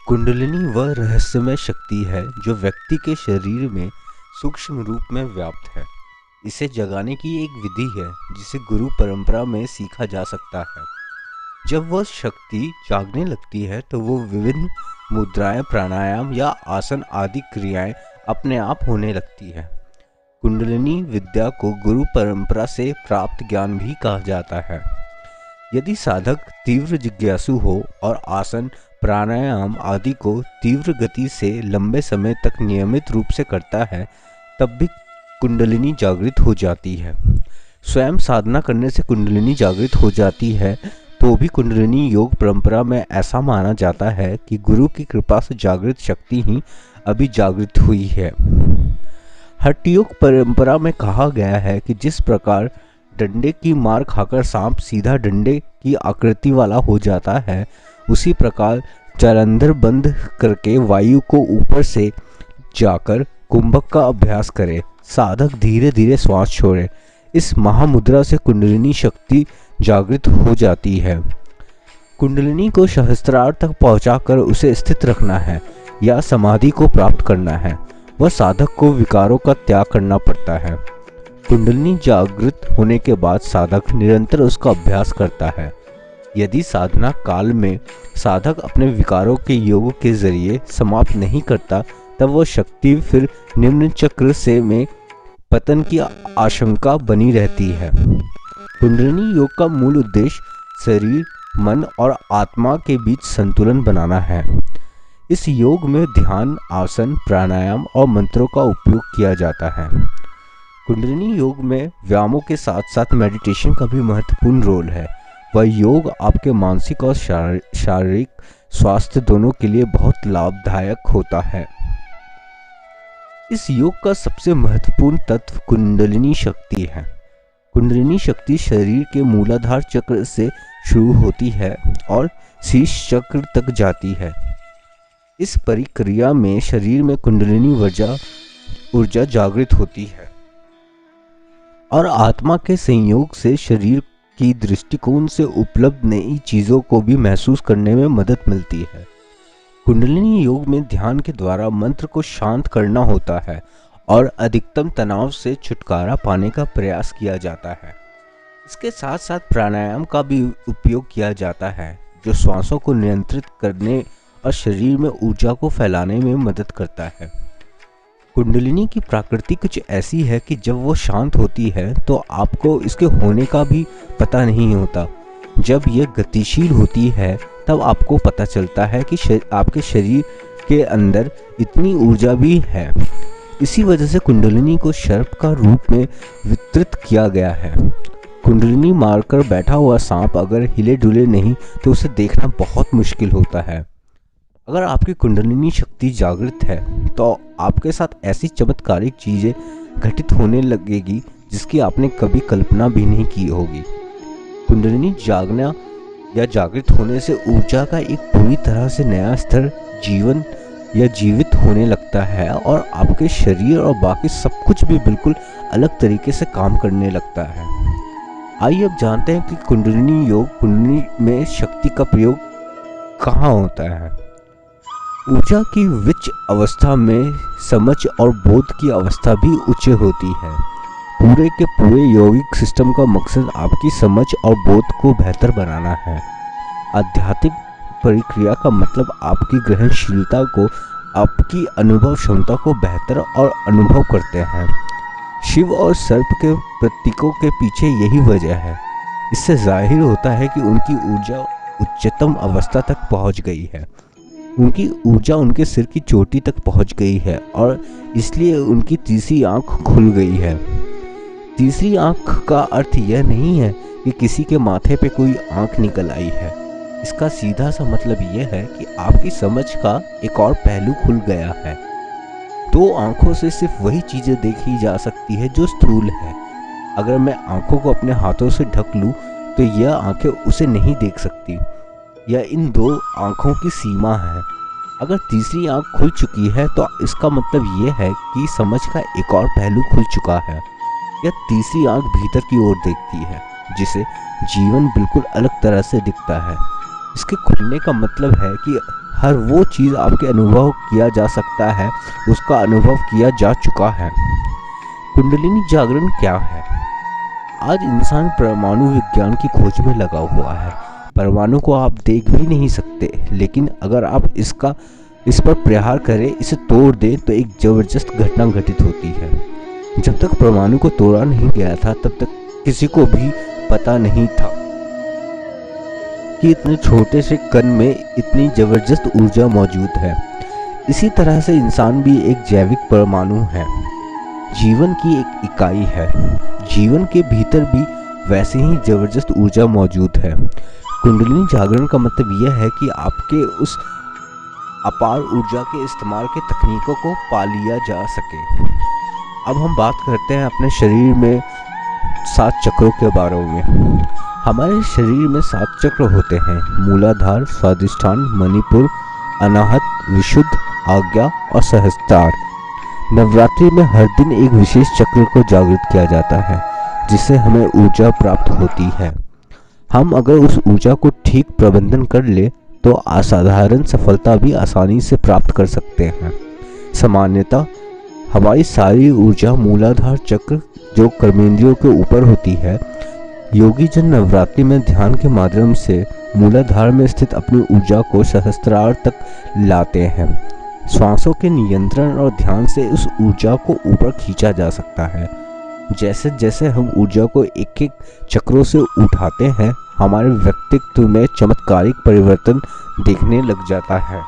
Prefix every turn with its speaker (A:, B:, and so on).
A: कुंडलिनी वह रहस्यमय शक्ति है जो व्यक्ति के शरीर में सूक्ष्म रूप में व्याप्त है। इसे जगाने की एक विधि है जिसे गुरु परंपरा में सीखा जा सकता है। जब वह शक्ति जागने लगती है तो वो विभिन्न मुद्राएं, प्राणायाम या आसन आदि क्रियाएं अपने आप होने लगती है। कुंडलिनी विद्या को गुरु परंपरा से प्राप्त ज्ञान भी कहा जाता है। यदि साधक तीव्र जिज्ञासु हो और आसन, प्राणायाम आदि को तीव्र गति से लंबे समय तक नियमित रूप से करता है, तब भी कुंडलिनी जागृत हो जाती है। स्वयं साधना करने से कुंडलिनी जागृत हो जाती है तो भी कुंडलिनी योग परंपरा में ऐसा माना जाता है कि गुरु की कृपा से जागृत शक्ति ही अभी जागृत हुई है। हठ योग परंपरा में कहा गया है कि जिस प्रकार डंडे की मार खाकर सांप सीधा डंडे की आकृति वाला हो जाता है, उसी प्रकार जालंधर बंद करके वायु को ऊपर से जाकर कुंभक का अभ्यास करे। साधक धीरे धीरे श्वास छोड़े। इस महामुद्रा से कुंडलिनी शक्ति जागृत हो जाती है। कुंडलिनी को सहस्त्रार तक पहुंचाकर उसे स्थित रखना है या समाधि को प्राप्त करना है। वह साधक को विकारों का त्याग करना पड़ता है। कुंडलिनी जागृत होने के बाद साधक निरंतर उसका अभ्यास करता है। यदि साधना काल में साधक अपने विकारों के योग के जरिए समाप्त नहीं करता, तब वह शक्ति फिर निम्न चक्र से में पतन की आशंका बनी रहती है। कुंडलिनी योग का मूल उद्देश्य शरीर, मन और आत्मा के बीच संतुलन बनाना है। इस योग में ध्यान, आसन, प्राणायाम और मंत्रों का उपयोग किया जाता है। कुंडलिनी योग में व्यायामों के साथ साथ मेडिटेशन का भी महत्वपूर्ण रोल है। वह योग आपके मानसिक और शारीरिक स्वास्थ्य दोनों के लिए बहुत लाभदायक होता है। इस योग का सबसे महत्वपूर्ण तत्व कुंडलिनी शक्ति है। कुंडलिनी शक्ति शरीर के मूलाधार चक्र से शुरू होती है और शीर्ष चक्र तक जाती है। इस प्रक्रिया में शरीर में कुंडलिनी ऊर्जा जागृत होती है और आत्मा के संयोग से शरीर की दृष्टिकोण से उपलब्ध नई चीजों को भी महसूस करने में मदद मिलती है। कुंडलिनी योग में ध्यान के द्वारा मंत्र को शांत करना होता है और अधिकतम तनाव से छुटकारा पाने का प्रयास किया जाता है। इसके साथ साथ प्राणायाम का भी उपयोग किया जाता है, जो श्वासों को नियंत्रित करने और शरीर में ऊर्जा को फैलाने में मदद करता है। कुंडलिनी की प्रकृति कुछ ऐसी है कि जब वो शांत होती है तो आपको इसके होने का भी पता नहीं होता। जब ये गतिशील होती है तब आपको पता चलता है कि आपके शरीर के अंदर इतनी ऊर्जा भी है। इसी वजह से कुंडलिनी को सर्प का रूप में वितरित किया गया है। कुंडलिनी मारकर बैठा हुआ सांप अगर हिले डुले नहीं तो उसे देखना बहुत मुश्किल होता है। अगर आपकी कुंडलिनी शक्ति जागृत है तो आपके साथ ऐसी चमत्कारिक चीजें घटित होने लगेगी जिसकी आपने कभी कल्पना भी नहीं की होगी। कुंडलिनी जागना या जागृत होने से ऊर्जा का एक पूरी तरह से नया स्तर जीवन या जीवित होने लगता है और आपके शरीर और बाकी सब कुछ भी बिल्कुल अलग तरीके से काम करने लगता है। आइए अब जानते हैं कि कुंडलिनी कुंडलिनी में शक्ति का प्रयोग कहाँ होता है। ऊर्जा की विच अवस्था में समझ और बोध की अवस्था भी उच्च होती है। पूरे के पूरे यौगिक सिस्टम का मकसद आपकी समझ और बोध को बेहतर बनाना है। आध्यात्मिक प्रक्रिया का मतलब आपकी ग्रहणशीलता को, आपकी अनुभव क्षमता को बेहतर और अनुभव करते हैं। शिव और सर्प के प्रतीकों के पीछे यही वजह है। इससे जाहिर होता है कि उनकी ऊर्जा उच्चतम अवस्था तक पहुंच गई है। उनकी ऊर्जा उनके सिर की चोटी तक पहुंच गई है और इसलिए उनकी तीसरी आंख खुल गई है। तीसरी आंख का अर्थ यह नहीं है कि किसी के माथे पे कोई आंख निकल आई है। इसका सीधा सा मतलब यह है कि आपकी समझ का एक और पहलू खुल गया है। दो आंखों से सिर्फ वही चीजें देखी जा सकती है जो स्थूल है। अगर मैं आंखों को अपने हाथों से ढक लूं तो यह आंखें उसे नहीं देख सकती। यह इन दो आंखों की सीमा है। अगर तीसरी आंख खुल चुकी है तो इसका मतलब यह है कि समझ का एक और पहलू खुल चुका है। यह तीसरी आंख भीतर की ओर देखती है, जिसे जीवन बिल्कुल अलग तरह से दिखता है। इसके खुलने का मतलब है कि हर वो चीज़ आपके अनुभव किया जा सकता है, उसका अनुभव किया जा चुका है। कुंडलिनी जागरण क्या है? आज इंसान परमाणु विज्ञान की खोज में लगा हुआ है। परमाणु को आप देख भी नहीं सकते, लेकिन अगर आप इस पर प्रहार करें, इसे तोड़ दें, तो एक जबरदस्त घटना घटित होती है। जब तक परमाणु को तोड़ा नहीं गया था, तब तक किसी को भी पता नहीं था कि इतने छोटे से कण में इतनी जबरदस्त ऊर्जा मौजूद है। इसी तरह से इंसान भी एक जैविक परमाणु है, जीवन की एक इकाई है। जीवन के भीतर भी वैसे ही जबरदस्त ऊर्जा मौजूद है। कुंडलिनी जागरण का मतलब यह है कि आपके उस अपार ऊर्जा के इस्तेमाल के तकनीकों को पा लिया जा सके। अब हम बात करते हैं अपने शरीर में 7 चक्रों के बारे में। हमारे शरीर में 7 चक्र होते हैं: मूलाधार, स्वादिष्ठान, मणिपुर, अनाहत, विशुद्ध, आज्ञा और सहस्त्रार। नवरात्रि में हर दिन एक विशेष चक्र को जागृत किया जाता है, जिससे हमें ऊर्जा प्राप्त होती है। हम अगर उस ऊर्जा को ठीक प्रबंधन कर ले तो असाधारण सफलता भी आसानी से प्राप्त कर सकते हैं। सामान्यतः हमारी सारी ऊर्जा मूलाधार चक्र, जो कर्मेंद्रियों के ऊपर होती है, योगी जन नवरात्रि में ध्यान के माध्यम से मूलाधार में स्थित अपनी ऊर्जा को सहस्त्रार तक लाते हैं। श्वासों के नियंत्रण और ध्यान से उस ऊर्जा को ऊपर खींचा जा सकता है। जैसे जैसे हम ऊर्जा को एक एक चक्रों से उठाते हैं, हमारे व्यक्तित्व में चमत्कारिक परिवर्तन देखने लग जाता है।